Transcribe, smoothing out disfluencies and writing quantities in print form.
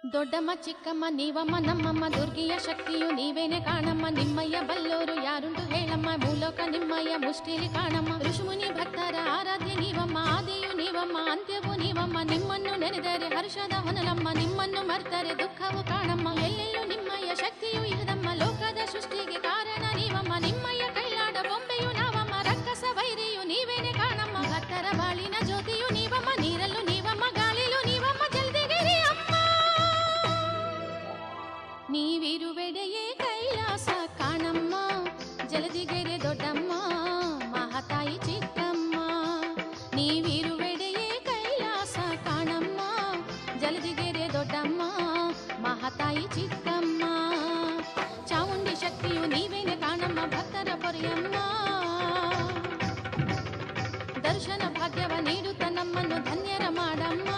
ದೊಡ್ಡಮ್ಮ ಚಿಕ್ಕಮ್ಮ ನೀವಮ್ಮ ನಮ್ಮಮ್ಮ ದುರ್ಗಿಯ ಶಕ್ತಿಯು ನೀವೇನೆ ಕಾಣಮ್ಮ. ನಿಮ್ಮಯ್ಯ ಬಲ್ಲೋರು ಯಾರುಂಟು ಹೇಳಮ್ಮ, ಭೂಲೋಕ ನಿಮ್ಮಯ್ಯ ಮುಷ್ಟಿಲಿ ಕಾಣಮ್ಮ. ಋಷಿಮುನಿ ಭಕ್ತರ ಆರಾಧ್ಯ ನೀವಮ್ಮ, ಆದಿಯು ನೀವಮ್ಮ ಅಂತ್ಯವು ನೀವಮ್ಮ. ನಿಮ್ಮನ್ನು ನೆನೆದರೆ ಹರ್ಷದ ಹೊನಲಮ್ಮ, ನಿಮ್ಮನ್ನು ಮರ್ತರೆ ದುಃಖವು ಕಾಣಮ್ಮ. ಎಲ್ಲೆಲ್ಲೂ ನಿಮ್ಮಯ್ಯ ಶಕ್ತಿಯು ಇಹದಮ್ಮ, ಲೋಕದ ಸೃಷ್ಟಿಗೆ ಕಾರಣ ನೀವಮ್ಮ. ನಿಮ್ಮಯ್ಯ ಕೈಲಾಡ ಬೊಂಬೆಯು ನಾವಮ್ಮ, ರಕ್ಕಸ ವೈರಿಯು ನೀವೇನೆ ಕಾಣಮ್ಮ. ಭಕ್ತರ ಬಾಳಿನ ಜ್ಯೋತಿಯು ನೀವಮ್ಮ, ನೀರಲ್ಲೂ ನೀವಮ್ಮ, ಗಾಳಿಲೂ ನೀವಮ್ಮ, ಜಲ್ದಿಗಿರಿ ಅಮ್ಮ. ನೀವಿರುವೆಡೆಯೇ ಕೈಲಾಸ ಕಾಣಮ್ಮ, ಜಲದಿಗೆರೆ ದೊಡ್ಡಮ್ಮ ಮಹಾತಾಯಿ ಚಿಕ್ಕಮ್ಮ. ನೀವಿರುವೆಡೆಯೇ ಕೈಲಾಸ ಕಾಣಮ್ಮ, ಜಲದಿಗೆರೆ ದೊಡ್ಡಮ್ಮ ಮಹಾತಾಯಿ ಚಿಕ್ಕಮ್ಮ. ಚಾಮುಂಡಿ ಶಕ್ತಿಯು ನೀವೇನೆ ಕಾಣಮ್ಮ, ಭಕ್ತರ ಪೊರೆಯಮ್ಮ. ದರ್ಶನ ಭಾಗ್ಯವ ನೀಡುತ್ತ ನಮ್ಮನ್ನು ಧನ್ಯರ ಮಾಡಮ್ಮ.